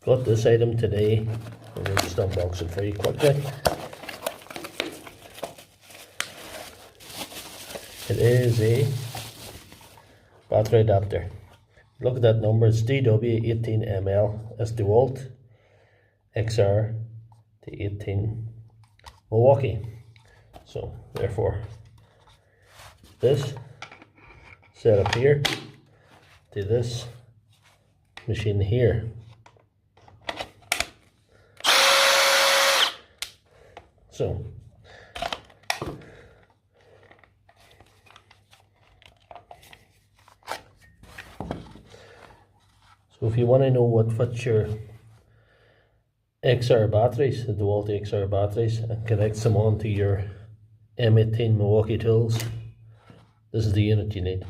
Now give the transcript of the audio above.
got this item today. We'll just unbox it for you quickly. It is a battery adapter. Look at that number, it's DW18ML. It's DeWalt XR to 18 Milwaukee. So therefore this set up here to this machine here. So if you want to know what fits your XR batteries, the DeWalt XR batteries, and connect them onto your M18 Milwaukee tools, this is the unit you need.